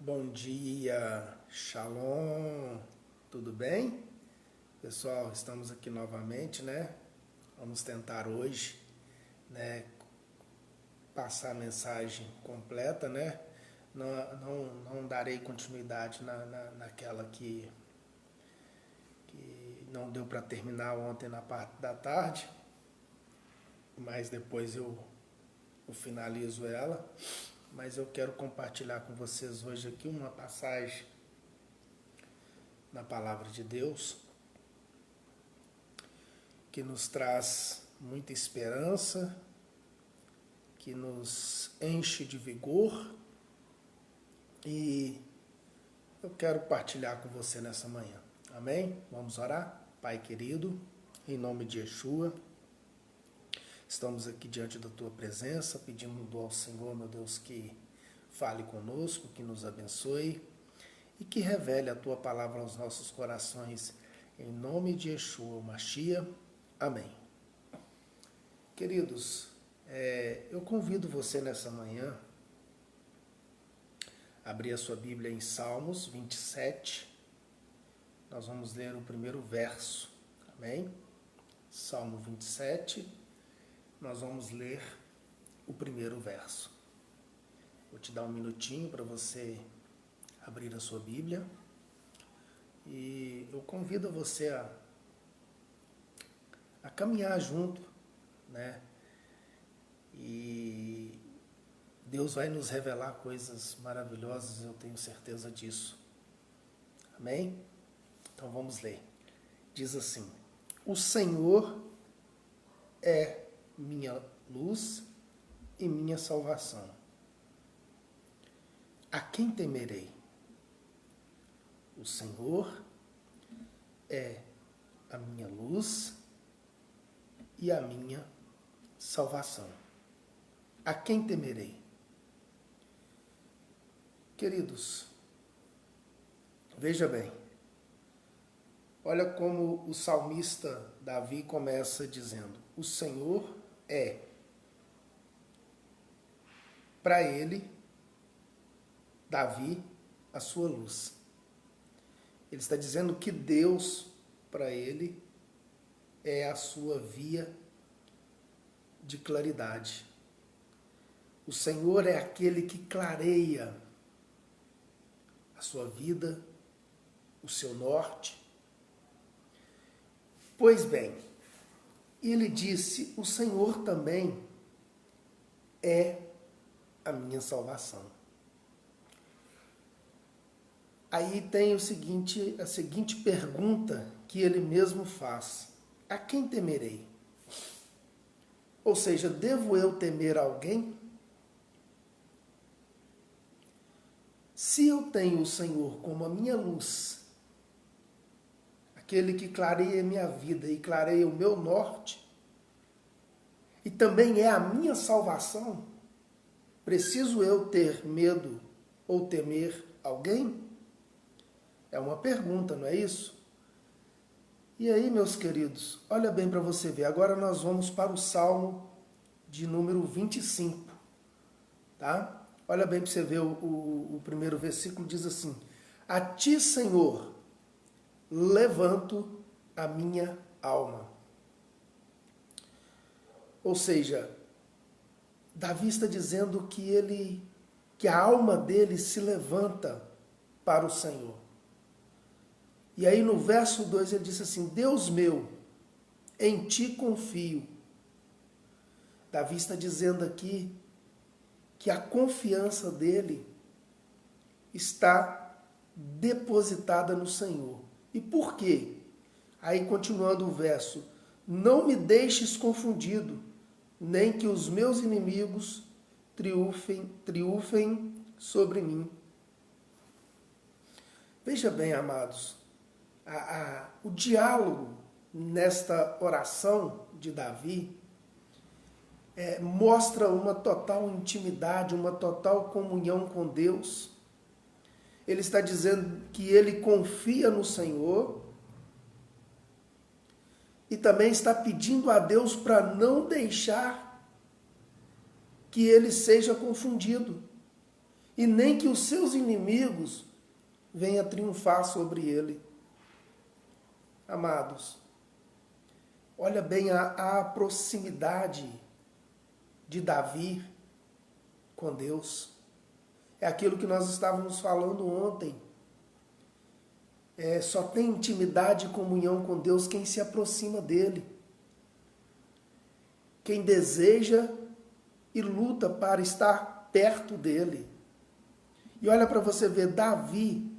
Bom dia, Shalom, tudo bem? Pessoal, estamos aqui novamente, né? Vamos tentar hoje, né, passar a mensagem completa, né? Não darei continuidade naquela que não deu para terminar ontem na parte da tarde, mas depois eu finalizo ela. Mas eu quero compartilhar com vocês hoje aqui uma passagem na Palavra de Deus que nos traz muita esperança, que nos enche de vigor, e eu quero partilhar com você nessa manhã. Amém? Vamos orar? Pai querido, em nome de Yeshua, estamos aqui diante da Tua presença, pedindo ao Senhor, meu Deus, que fale conosco, que nos abençoe e que revele a Tua palavra aos nossos corações, em nome de Yeshua, o Mashiach. Amém. Queridos, eu convido você nessa manhã a abrir a sua Bíblia em Salmos 27. Nós vamos ler o primeiro verso. Amém? Salmo 27. Nós vamos ler o primeiro verso. Vou te dar um minutinho para você abrir a sua Bíblia. E eu convido você a caminhar junto, né? E Deus vai nos revelar coisas maravilhosas, eu tenho certeza disso. Amém? Então vamos ler. Diz assim: O Senhor é minha luz e minha salvação. A quem temerei? O Senhor é a minha luz e a minha salvação. A quem temerei? Queridos, veja bem, olha como o salmista Davi começa dizendo: o Senhor é. Para ele, Davi, a sua luz. Ele está dizendo que Deus, para ele, é a sua via de claridade. O Senhor é aquele que clareia a sua vida, o seu norte. Pois bem, ele disse: o Senhor também é a minha salvação. Aí tem a seguinte pergunta que ele mesmo faz: a quem temerei? Ou seja, devo eu temer alguém? Se eu tenho o Senhor como a minha luz, aquele que clareia a minha vida e clareia o meu norte, e também é a minha salvação, preciso eu ter medo ou temer alguém? É uma pergunta, não é isso? E aí, meus queridos, olha bem para você ver. Agora nós vamos para o Salmo de número 25, tá? Olha bem para você ver o primeiro versículo, diz assim: a ti, Senhor, levanto a minha alma. Ou seja, Davi está dizendo que a alma dele se levanta para o Senhor. E aí no verso 2 ele disse assim: Deus meu, em ti confio. Davi está dizendo aqui que a confiança dele está depositada no Senhor. E por quê? Aí continuando o verso: não me deixes confundido, nem que os meus inimigos triunfem sobre mim. Veja bem, amados, o diálogo nesta oração de Davi mostra uma total intimidade, uma total comunhão com Deus. Ele está dizendo que ele confia no Senhor e também está pedindo a Deus para não deixar que ele seja confundido, e nem que os seus inimigos venham triunfar sobre ele. Amados, olha bem a proximidade de Davi com Deus. É aquilo que nós estávamos falando ontem. Só tem intimidade e comunhão com Deus quem se aproxima dele. Quem deseja e luta para estar perto dele. E olha para você ver, Davi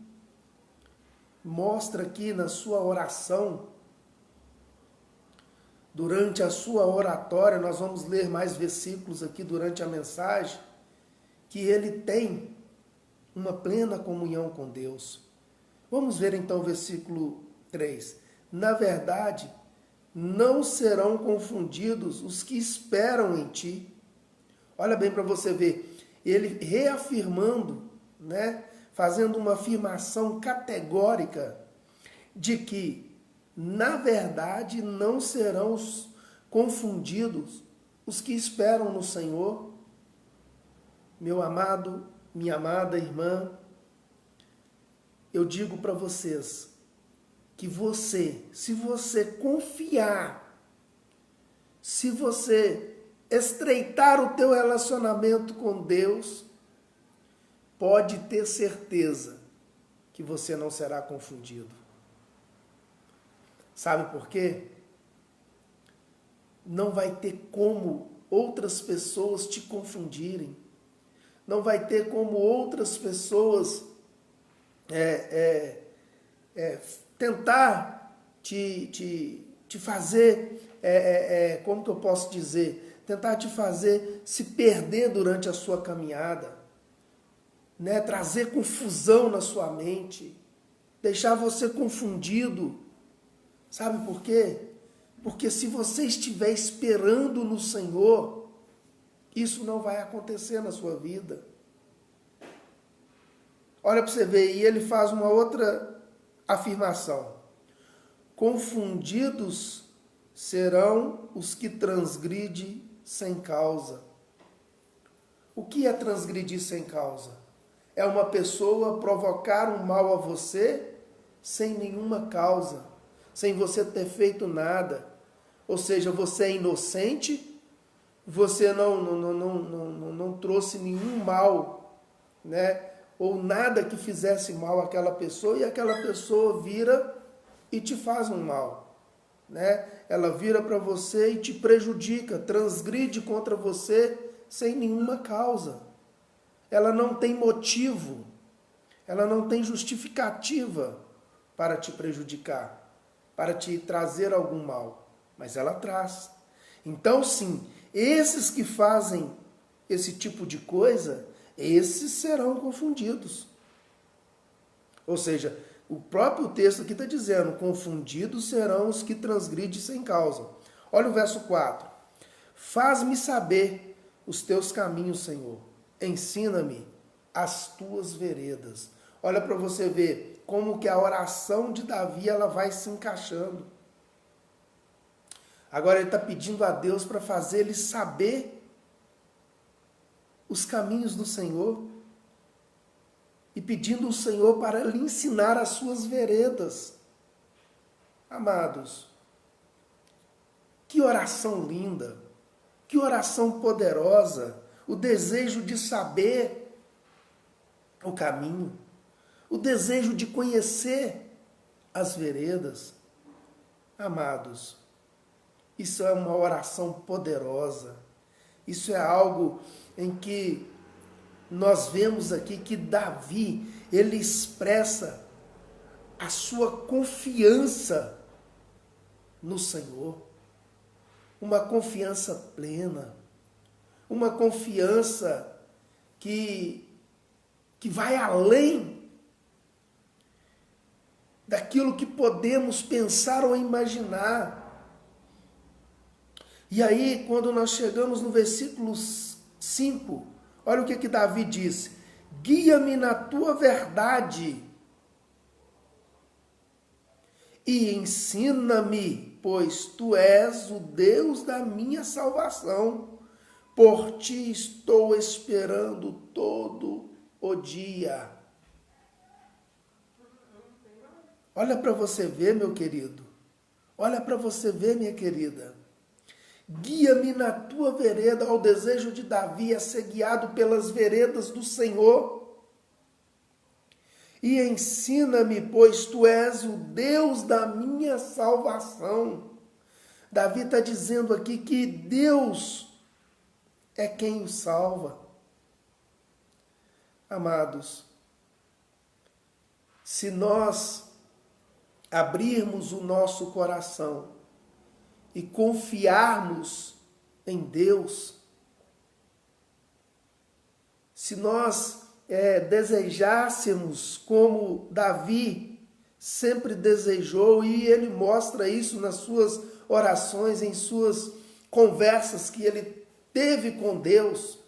mostra aqui na sua oração, durante a sua oratória, nós vamos ler mais versículos aqui durante a mensagem, que ele tem uma plena comunhão com Deus. Vamos ver então o versículo 3. Na verdade, não serão confundidos os que esperam em ti. Olha bem para você ver, ele reafirmando, fazendo uma afirmação categórica de que, na verdade, não serão confundidos os que esperam no Senhor. Meu amado, minha amada irmã, eu digo para vocês que se você confiar, se você estreitar o teu relacionamento com Deus, pode ter certeza que você não será confundido. Sabe por quê? Não vai ter como outras pessoas te confundirem. Não vai ter como outras pessoas tentar te fazer, como que eu posso dizer? Tentar te fazer se perder durante a sua caminhada. Trazer confusão na sua mente. Deixar você confundido. Sabe por quê? Porque se você estiver esperando no Senhor, isso não vai acontecer na sua vida. Olha para você ver, e ele faz uma outra afirmação. Confundidos serão os que transgridem sem causa. O que é transgredir sem causa? É uma pessoa provocar um mal a você sem nenhuma causa, sem você ter feito nada. Ou seja, você é inocente, você não trouxe nenhum mal, ou nada que fizesse mal àquela pessoa, e aquela pessoa vira e te faz um mal. Ela vira para você e te prejudica, transgride contra você sem nenhuma causa. Ela não tem motivo, ela não tem justificativa para te prejudicar, para te trazer algum mal, mas ela traz. Então, sim, esses que fazem esse tipo de coisa, esses serão confundidos. Ou seja, o próprio texto aqui está dizendo, confundidos serão os que transgridem sem causa. Olha o verso 4. Faz-me saber os teus caminhos, Senhor. Ensina-me as tuas veredas. Olha para você ver como que a oração de Davi ela vai se encaixando. Agora ele está pedindo a Deus para fazer ele saber os caminhos do Senhor e pedindo ao Senhor para lhe ensinar as suas veredas. Amados, que oração linda, que oração poderosa, o desejo de saber o caminho, o desejo de conhecer as veredas. Amados, isso é uma oração poderosa, isso é algo em que nós vemos aqui que Davi, ele expressa a sua confiança no Senhor, uma confiança plena, uma confiança que vai além daquilo que podemos pensar ou imaginar. E aí, quando nós chegamos no versículo 5, olha o que Davi diz: guia-me na tua verdade e ensina-me, pois tu és o Deus da minha salvação. Por ti estou esperando todo o dia. Olha para você ver, meu querido. Olha para você ver, minha querida. Guia-me na tua vereda. Ao desejo de Davi é ser guiado pelas veredas do Senhor. E ensina-me, pois tu és o Deus da minha salvação. Davi está dizendo aqui que Deus é quem o salva. Amados, se nós abrirmos o nosso coração e confiarmos em Deus, se nós desejássemos como Davi sempre desejou, e ele mostra isso nas suas orações, em suas conversas que ele teve com Deus,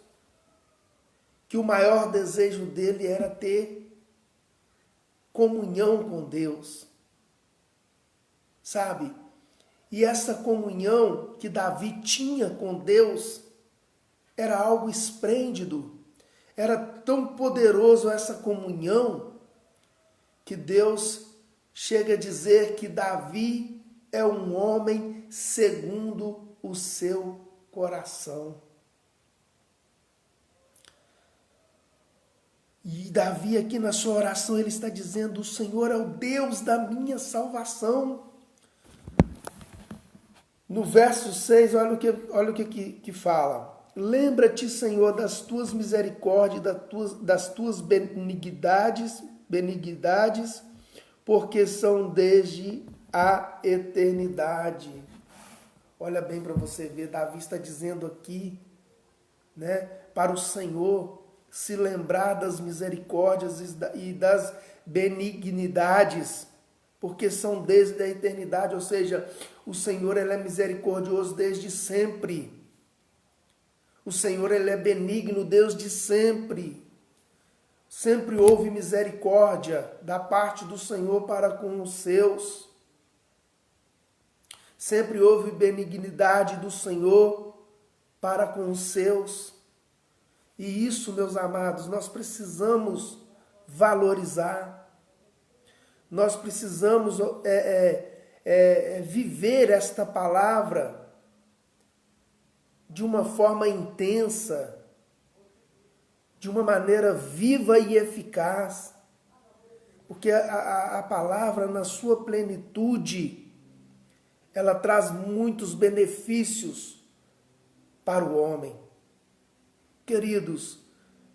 que o maior desejo dele era ter comunhão com Deus, sabe? E essa comunhão que Davi tinha com Deus era algo esplêndido, era tão poderoso essa comunhão, que Deus chega a dizer que Davi é um homem segundo o seu coração. E Davi aqui na sua oração, ele está dizendo: o Senhor é o Deus da minha salvação. No verso 6, olha o que fala. Lembra-te, Senhor, das tuas misericórdias, das tuas benignidades, porque são desde a eternidade. Olha bem para você ver, Davi está dizendo aqui, né, para o Senhor se lembrar das misericórdias e das benignidades, porque são desde a eternidade, ou seja, o Senhor ele é misericordioso desde sempre. O Senhor ele é benigno desde sempre. Sempre houve misericórdia da parte do Senhor para com os seus. Sempre houve benignidade do Senhor para com os seus. E isso, meus amados, nós precisamos valorizar. Nós precisamos viver esta palavra de uma forma intensa, de uma maneira viva e eficaz, porque a palavra na sua plenitude, ela traz muitos benefícios para o homem. Queridos,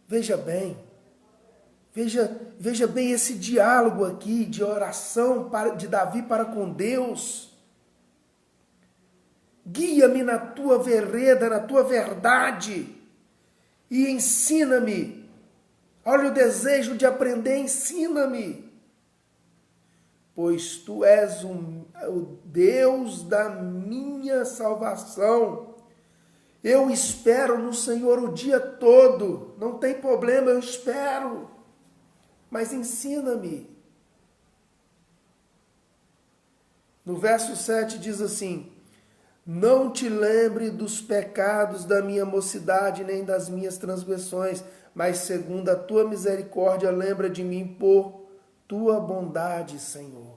veja bem esse diálogo aqui de oração de Davi para com Deus. Guia-me na tua vereda, na tua verdade, e ensina-me. Olha o desejo de aprender, ensina-me. Pois tu és o Deus da minha salvação. Eu espero no Senhor o dia todo. Não tem problema, eu espero. Mas ensina-me. No verso 7 diz assim: não te lembre dos pecados da minha mocidade, nem das minhas transgressões, mas segundo a tua misericórdia, lembra de mim por tua bondade, Senhor.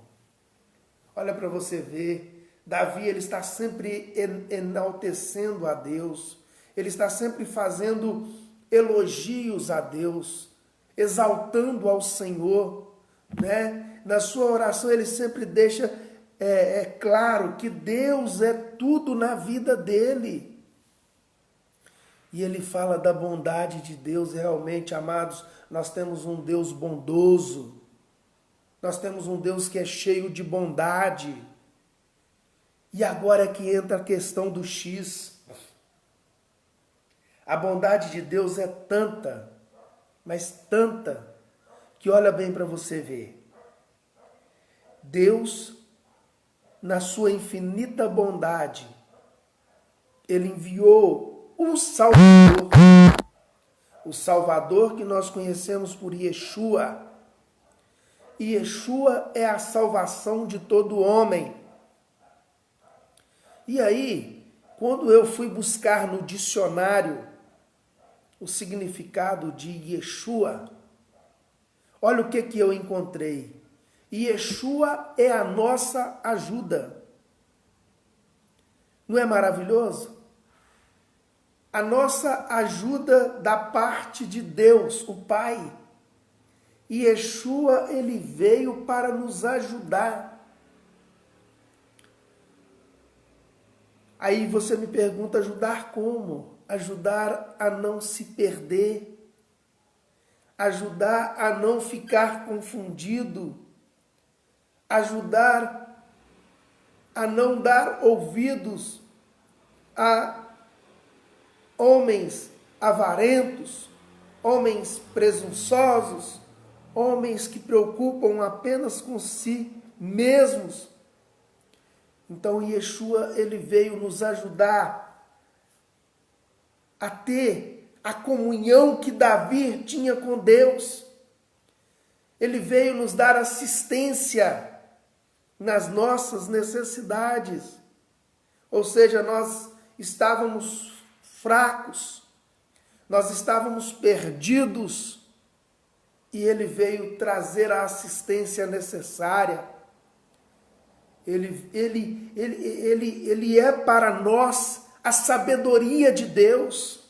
Olha para você ver, Davi ele está sempre enaltecendo a Deus, ele está sempre fazendo elogios a Deus, exaltando ao Senhor, né? Na sua oração ele sempre deixa claro que Deus é tudo na vida dele. E ele fala da bondade de Deus. Realmente, amados, nós temos um Deus bondoso. Nós temos um Deus que é cheio de bondade. E agora é que entra a questão do X. A bondade de Deus é tanta, mas tanta, que olha bem para você ver. Deus, na sua infinita bondade, ele enviou o Salvador que nós conhecemos por Yeshua. E Yeshua é a salvação de todo homem. E aí, quando eu fui buscar no dicionário o significado de Yeshua, Olha o que eu encontrei. Yeshua é a nossa ajuda. Não é maravilhoso? A nossa ajuda da parte de Deus, o Pai. E Yeshua, ele veio para nos ajudar. Aí você me pergunta, ajudar como? Ajudar a não se perder. Ajudar a não ficar confundido. Ajudar a não dar ouvidos a homens avarentos, homens presunçosos, homens que preocupam apenas com si mesmos. Então Yeshua, ele veio nos ajudar a ter a comunhão que Davi tinha com Deus. Ele veio nos dar assistência nas nossas necessidades. Ou seja, nós estávamos fracos, nós estávamos perdidos, e ele veio trazer a assistência necessária. Ele é para nós a sabedoria de Deus.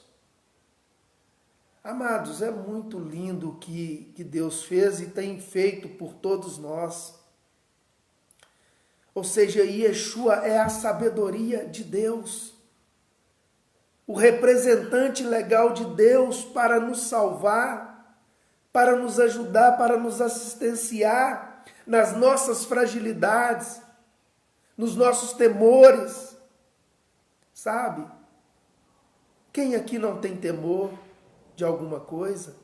Amados, é muito lindo o que Deus fez e tem feito por todos nós. Ou seja, Yeshua é a sabedoria de Deus. O representante legal de Deus para nos salvar, para nos ajudar, para nos assistenciar nas nossas fragilidades, nos nossos temores. Sabe? Quem aqui não tem temor de alguma coisa?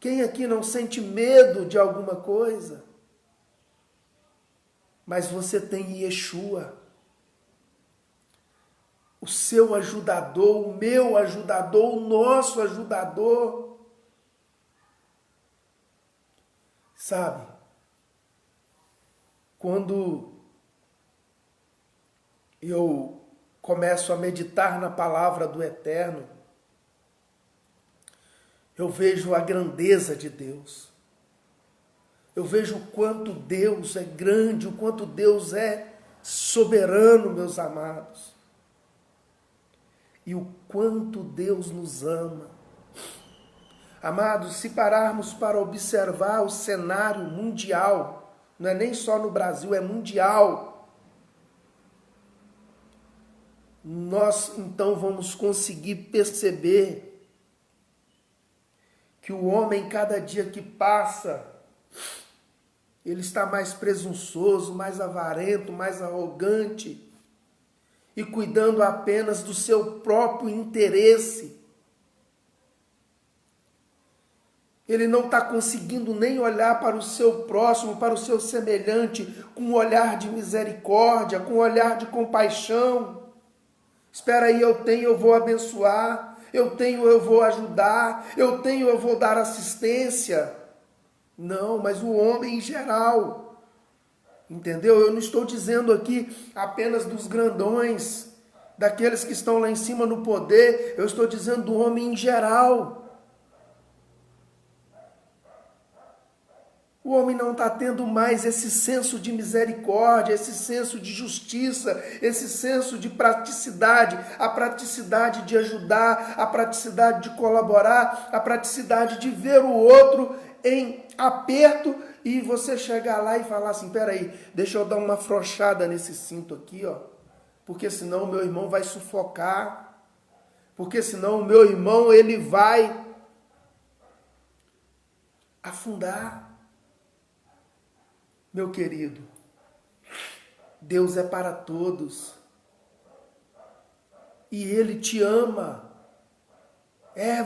Quem aqui não sente medo de alguma coisa? Mas você tem Yeshua, o seu ajudador, o meu ajudador, o nosso ajudador. Sabe? Quando eu começo a meditar na palavra do Eterno, eu vejo a grandeza de Deus. Eu vejo o quanto Deus é grande, o quanto Deus é soberano, meus amados. E o quanto Deus nos ama. Amados, se pararmos para observar o cenário mundial, não é nem só no Brasil, é mundial, nós então vamos conseguir perceber que o homem, cada dia que passa, ele está mais presunçoso, mais avarento, mais arrogante e cuidando apenas do seu próprio interesse. Ele não está conseguindo nem olhar para o seu próximo, para o seu semelhante, com um olhar de misericórdia, com um olhar de compaixão. Espera aí, eu tenho, eu vou abençoar. Eu tenho, eu vou ajudar. Eu tenho, eu vou dar assistência. Não, mas o homem em geral, entendeu? Eu não estou dizendo aqui apenas dos grandões, daqueles que estão lá em cima no poder, eu estou dizendo do homem em geral. O homem não está tendo mais esse senso de misericórdia, esse senso de justiça, esse senso de praticidade, a praticidade de ajudar, a praticidade de colaborar, a praticidade de ver o outro em aperto e você chegar lá e falar assim, peraí, deixa eu dar uma afrouxada nesse cinto aqui, ó, porque senão o meu irmão vai sufocar, porque senão o meu irmão ele vai afundar. Meu querido, Deus é para todos e Ele te ama.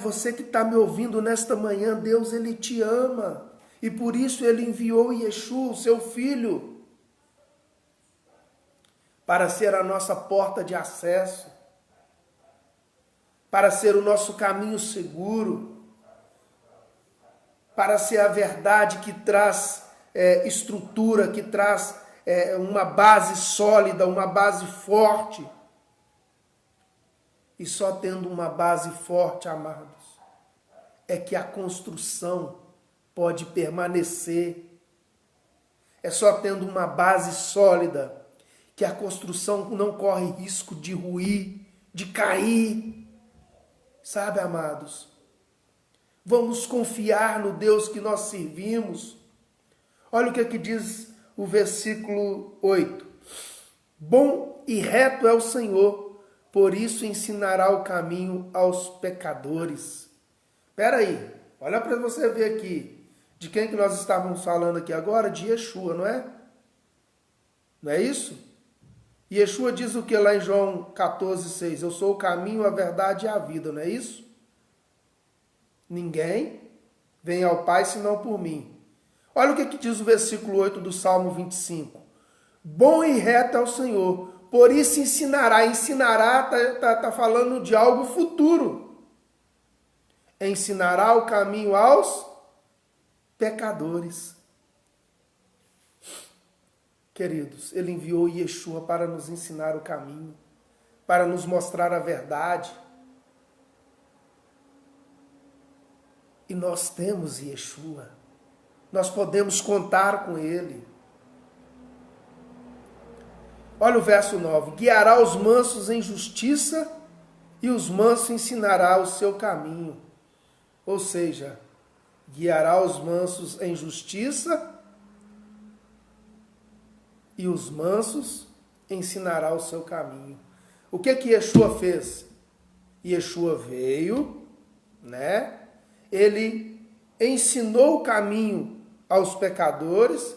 Você que está me ouvindo nesta manhã, Deus Ele te ama e por isso Ele enviou Yeshua, o seu Filho, para ser a nossa porta de acesso, para ser o nosso caminho seguro, para ser a verdade que traz estrutura, que traz uma base sólida, uma base forte. E só tendo uma base forte, amados, é que a construção pode permanecer. É só tendo uma base sólida que a construção não corre risco de ruir, de cair. Sabe, amados? Vamos confiar no Deus que nós servimos. Olha o que diz o versículo 8. Bom e reto é o Senhor, por isso ensinará o caminho aos pecadores. Espera aí, olha para você ver aqui. De quem que nós estávamos falando aqui agora? De Yeshua, não é? Não é isso? E Yeshua diz o que lá em João 14,6? Eu sou o caminho, a verdade e a vida, não é isso? Ninguém vem ao Pai senão por mim. Olha o que diz o versículo 8 do Salmo 25. Bom e reto é o Senhor, por isso ensinará. Ensinará está falando de algo futuro. Ensinará o caminho aos pecadores. Queridos, ele enviou Yeshua para nos ensinar o caminho, para nos mostrar a verdade. E nós temos Yeshua. Nós podemos contar com ele. Olha o verso 9. Guiará os mansos em justiça e os mansos ensinará o seu caminho. Ou seja, guiará os mansos em justiça e os mansos ensinará o seu caminho. O que Yeshua fez? Yeshua veio, né? Ele ensinou o caminho aos pecadores,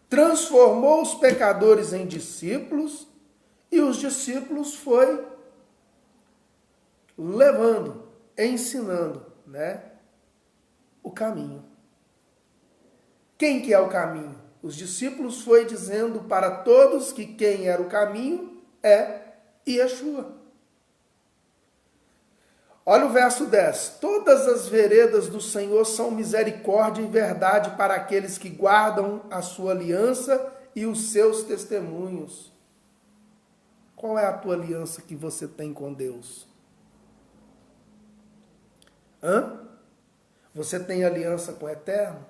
transformou os pecadores em discípulos e os discípulos foi levando, ensinando, né, o caminho. Quem que é o caminho? Os discípulos foi dizendo para todos que quem era o caminho é Yeshua. Olha o verso 10. Todas as veredas do Senhor são misericórdia e verdade para aqueles que guardam a sua aliança e os seus testemunhos. Qual é a tua aliança que você tem com Deus? Você tem aliança com o Eterno?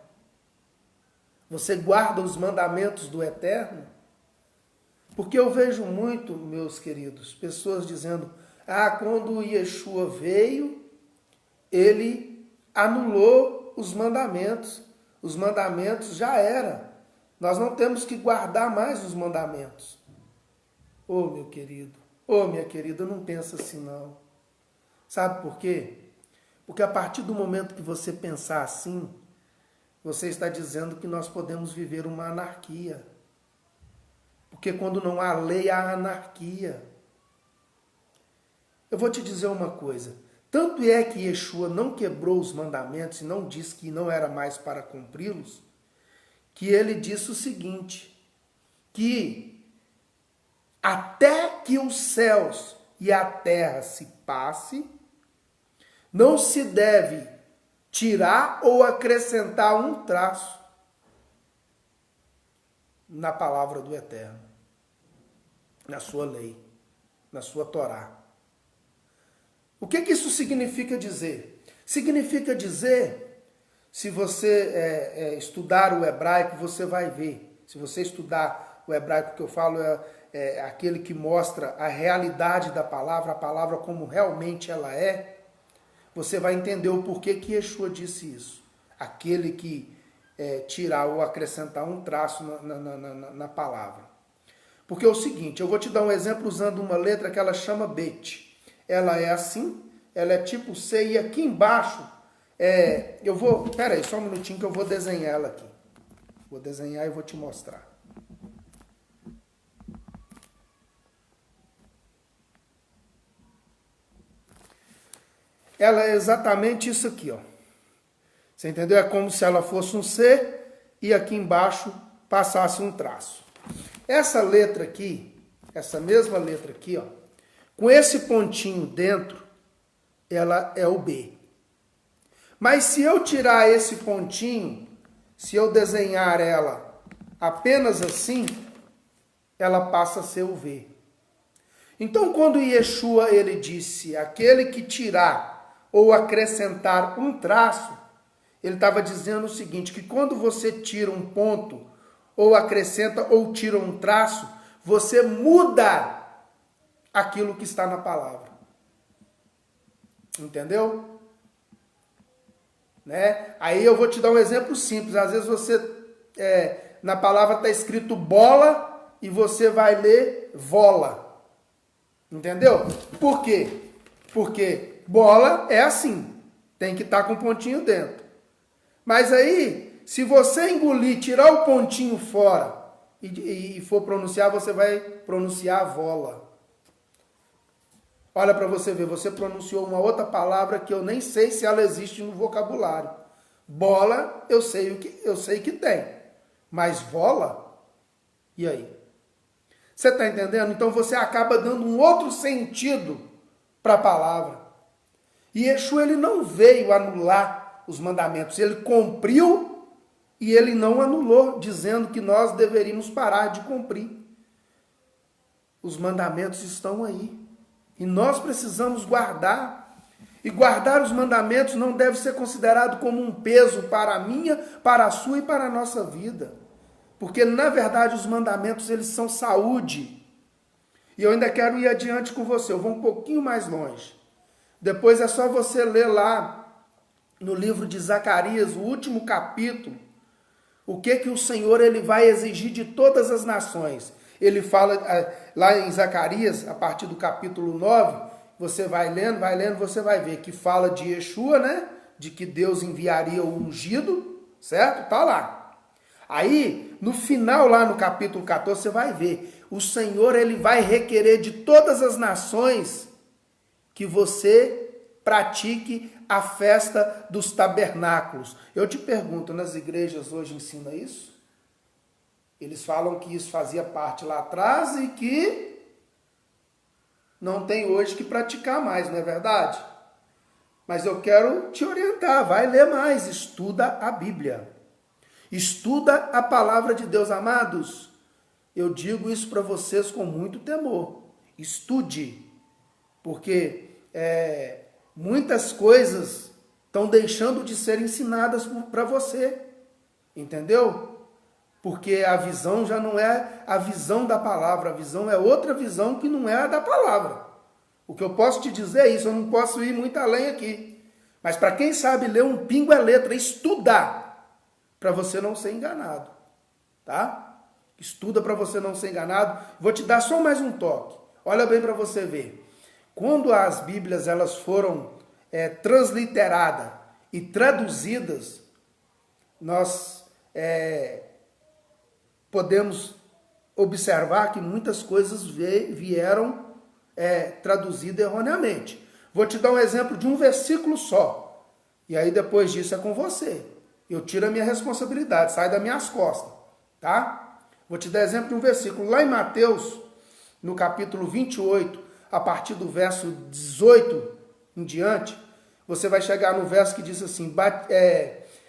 Você guarda os mandamentos do Eterno? Porque eu vejo muito, meus queridos, pessoas dizendo: quando Yeshua veio, ele anulou os mandamentos. Os mandamentos já era. Nós não temos que guardar mais os mandamentos. Ô, meu querido, ô, minha querida, não pensa assim não. Sabe por quê? Porque a partir do momento que você pensar assim, você está dizendo que nós podemos viver uma anarquia. Porque quando não há lei, há anarquia. Eu vou te dizer uma coisa. Tanto é que Yeshua não quebrou os mandamentos e não disse que não era mais para cumpri-los, que ele disse o seguinte, que até que os céus e a terra se passe, não se deve tirar ou acrescentar um traço na palavra do Eterno, na sua lei, na sua Torá. O que isso significa dizer? Significa dizer, se você estudar o hebraico, você vai ver. Se você estudar o hebraico, que eu falo é aquele que mostra a realidade da palavra, a palavra como realmente ela é, você vai entender o porquê que Yeshua disse isso. Aquele que tirar ou acrescentar um traço na palavra. Porque é o seguinte, eu vou te dar um exemplo usando uma letra que ela chama Bet. Ela é assim, ela é tipo C, e aqui embaixo, espera aí, só um minutinho que eu vou desenhar ela aqui. Vou desenhar e vou te mostrar. Ela é exatamente isso aqui, ó. Você entendeu? É como se ela fosse um C e aqui embaixo passasse um traço. Essa letra aqui, essa mesma letra aqui, ó, com esse pontinho dentro, ela é o B. Mas se eu tirar esse pontinho, se eu desenhar ela apenas assim, ela passa a ser o V. Então, quando Yeshua ele disse, aquele que tirar ou acrescentar um traço, Ele estava dizendo o seguinte, que quando você tira um ponto, ou acrescenta, ou tira um traço, você muda aquilo que está na palavra. Entendeu? Né? Aí eu vou te dar um exemplo simples. Às vezes você, na palavra está escrito bola, e você vai ler vola. Entendeu? Por quê? Porque bola é assim, tem que estar com um pontinho dentro. Mas aí, se você engolir, tirar o pontinho fora e for pronunciar, você vai pronunciar vola. Olha para você ver, você pronunciou uma outra palavra que eu nem sei se ela existe no vocabulário. Bola, eu sei que tem. Mas vola? E aí? Você está entendendo? Então você acaba dando um outro sentido para a palavra. E Yeshua, ele não veio anular os mandamentos. Ele cumpriu e ele não anulou, dizendo que nós deveríamos parar de cumprir. Os mandamentos estão aí. E nós precisamos guardar. E guardar os mandamentos não deve ser considerado como um peso para a minha, para a sua e para a nossa vida. Porque, na verdade, os mandamentos, eles são saúde. E eu ainda quero ir adiante com você. Eu vou um pouquinho mais longe. Depois é só você ler lá no livro de Zacarias, o último capítulo, o que o Senhor ele vai exigir de todas as nações. Ele fala lá em Zacarias, a partir do capítulo 9, você vai lendo, você vai ver que fala de Yeshua, né? De que Deus enviaria o ungido, certo? Tá lá. Aí, no final, lá no capítulo 14, você vai ver, o Senhor ele vai requerer de todas as nações que você pratique a festa dos tabernáculos. Eu te pergunto, nas igrejas hoje ensina isso? Eles falam que isso fazia parte lá atrás e que não tem hoje que praticar mais, não é verdade? Mas eu quero te orientar, vai ler mais, estuda a Bíblia. Estuda a palavra de Deus, amados. Eu digo isso para vocês com muito temor. Estude, porque muitas coisas estão deixando de ser ensinadas para você, entendeu? Porque a visão já não é a visão da palavra, a visão é outra visão que não é a da palavra. O que eu posso te dizer é isso, eu não posso ir muito além aqui. Mas para quem sabe ler um pingo é letra, estudar, para você não ser enganado, tá? Estuda para você não ser enganado. Vou te dar só mais um toque. Olha bem para você ver. Quando as Bíblias elas foram transliteradas e traduzidas, nós podemos observar que muitas coisas vieram traduzidas erroneamente. Vou te dar um exemplo de um versículo só. E aí depois disso é com você. Eu tiro a minha responsabilidade, sai das minhas costas, tá? Vou te dar exemplo de um versículo. Lá em Mateus, no capítulo 28, a partir do verso 18 em diante, você vai chegar no verso que diz assim,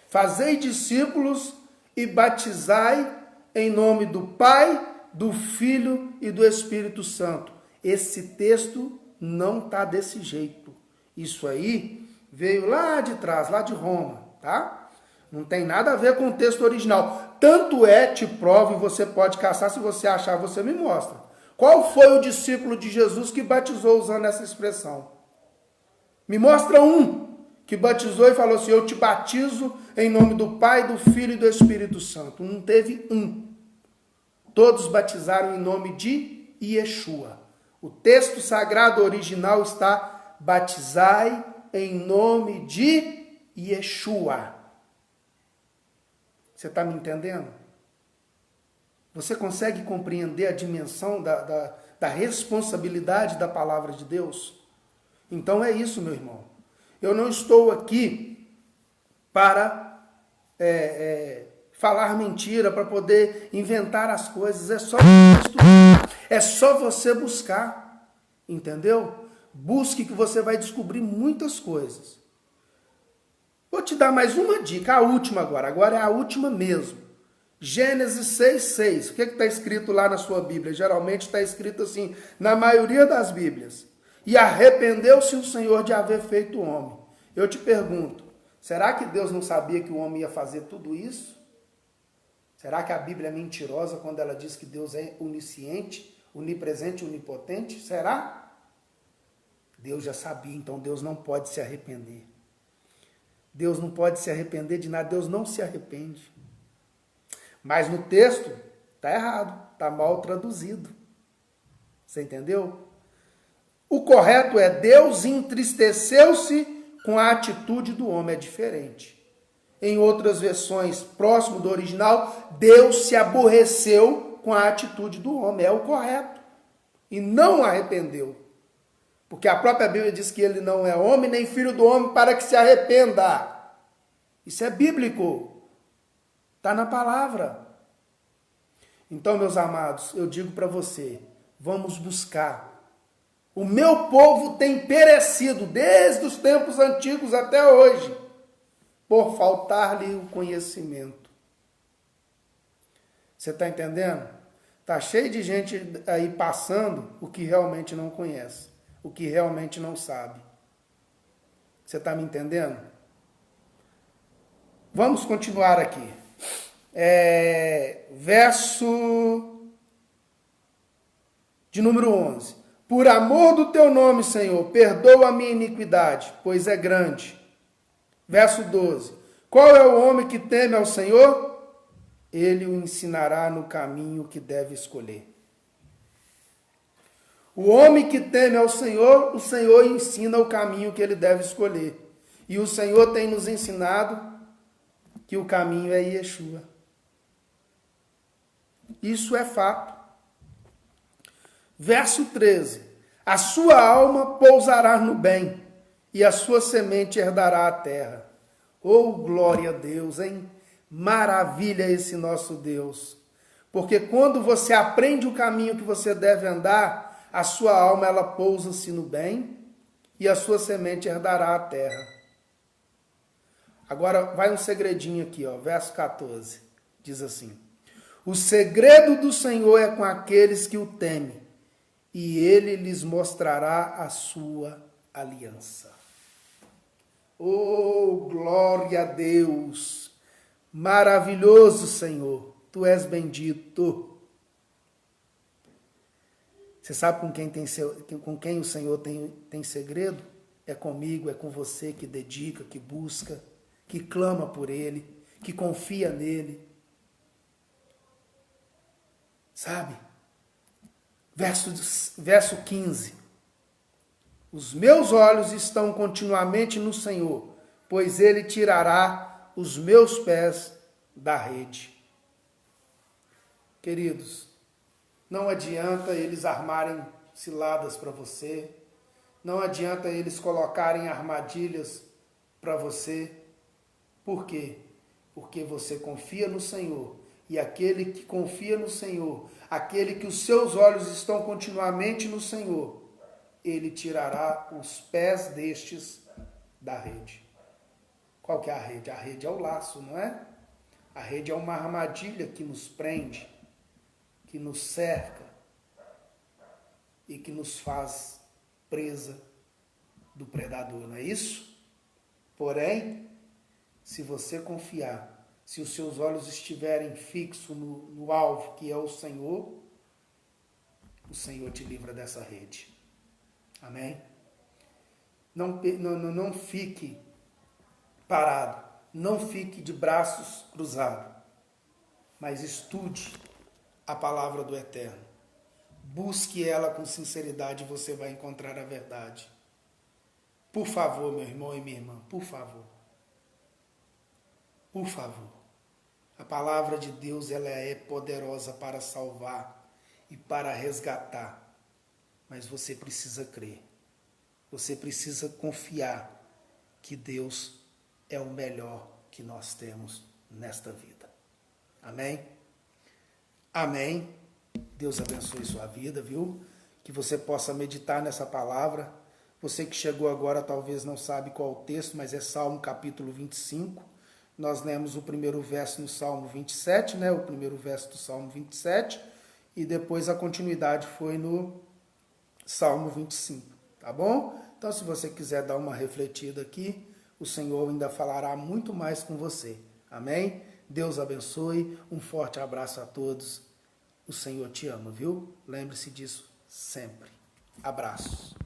fazei discípulos e batizai em nome do Pai, do Filho e do Espírito Santo. Esse texto não está desse jeito. Isso aí veio lá de trás, lá de Roma, tá? Não tem nada a ver com o texto original. Tanto te provo, e você pode caçar, se você achar, você me mostra. Qual foi o discípulo de Jesus que batizou usando essa expressão? Me mostra um que batizou e falou assim, eu te batizo em nome do Pai, do Filho e do Espírito Santo. Não teve um. Todos batizaram em nome de Yeshua. O texto sagrado original está, batizai em nome de Yeshua. Você está me entendendo? Você consegue compreender a dimensão da responsabilidade da palavra de Deus? Então é isso, meu irmão. Eu não estou aqui para falar mentira, para poder inventar as coisas. É só você estudar, é só você buscar, entendeu? Busque que você vai descobrir muitas coisas. Vou te dar mais uma dica, a última agora é a última mesmo. Gênesis 6:6. O que está escrito lá na sua Bíblia? Geralmente está escrito assim, na maioria das Bíblias. E arrependeu-se o Senhor de haver feito o homem. Eu te pergunto, Será que Deus não sabia que o homem ia fazer tudo isso? Será que a Bíblia é mentirosa quando ela diz que Deus é onisciente, onipresente e onipotente? Será? Deus já sabia, então Deus não pode se arrepender. Deus não pode se arrepender de nada, Deus não se arrepende. Mas no texto está errado, está mal traduzido. Você entendeu? O correto é: Deus entristeceu-se com a atitude do homem, é diferente. Em outras versões, próximo do original, Deus se aborreceu com a atitude do homem, é o correto. E não arrependeu. Porque a própria Bíblia diz que ele não é homem, nem filho do homem, para que se arrependa. Isso é bíblico. Está na palavra. Então, meus amados, eu digo para você, vamos buscar. O meu povo tem perecido desde os tempos antigos até hoje, por faltar-lhe o conhecimento. Você está entendendo? Está cheio de gente aí passando o que realmente não conhece, o que realmente não sabe. Você está me entendendo? Vamos continuar aqui. Verso de número 11. Por amor do teu nome, Senhor, perdoa a minha iniquidade, pois é grande. Verso 12. Qual é o homem que teme ao Senhor? Ele o ensinará no caminho que deve escolher. O homem que teme ao Senhor, o Senhor ensina o caminho que ele deve escolher. E o Senhor tem nos ensinado que o caminho é Yeshua. Isso é fato. Verso 13. A sua alma pousará no bem, e a sua semente herdará a terra. Oh, glória a Deus, hein? Maravilha esse nosso Deus. Porque quando você aprende o caminho que você deve andar, a sua alma ela pousa-se no bem, e a sua semente herdará a terra. Agora vai um segredinho aqui, ó, verso 14. Diz assim: o segredo do Senhor é com aqueles que o temem, e ele lhes mostrará a sua aliança. Oh, glória a Deus! Maravilhoso Senhor, tu és bendito. Você sabe com quem o Senhor tem segredo? É comigo, é com você que dedica, que busca, que clama por Ele, que confia nele. Sabe? Verso 15. Os meus olhos estão continuamente no Senhor, pois Ele tirará os meus pés da rede. Queridos, não adianta eles armarem ciladas para você, não adianta eles colocarem armadilhas para você. Por quê? Porque você confia no Senhor. E aquele que confia no Senhor, aquele que os seus olhos estão continuamente no Senhor, ele tirará os pés destes da rede. Qual que é a rede? A rede é o laço, não é? A rede é uma armadilha que nos prende, que nos cerca e que nos faz presa do predador, não é isso? Porém, se você confiar, se os seus olhos estiverem fixos no alvo, que é o Senhor te livra dessa rede. Amém? Não fique parado, não fique de braços cruzados, mas estude a palavra do Eterno. Busque ela com sinceridade e você vai encontrar a verdade. Por favor, meu irmão e minha irmã, por favor. Por favor. A palavra de Deus ela é poderosa para salvar e para resgatar. Mas você precisa crer. Você precisa confiar que Deus é o melhor que nós temos nesta vida. Amém? Amém. Deus abençoe sua vida, viu? Que você possa meditar nessa palavra. Você que chegou agora talvez não sabe qual o texto, mas é Salmo capítulo 25. Nós lemos o primeiro verso no Salmo 27, né? O primeiro verso do Salmo 27. E depois a continuidade foi no Salmo 25, tá bom? Então, se você quiser dar uma refletida aqui, o Senhor ainda falará muito mais com você. Amém? Deus abençoe, um forte abraço a todos. O Senhor te ama, viu? Lembre-se disso sempre. Abraços.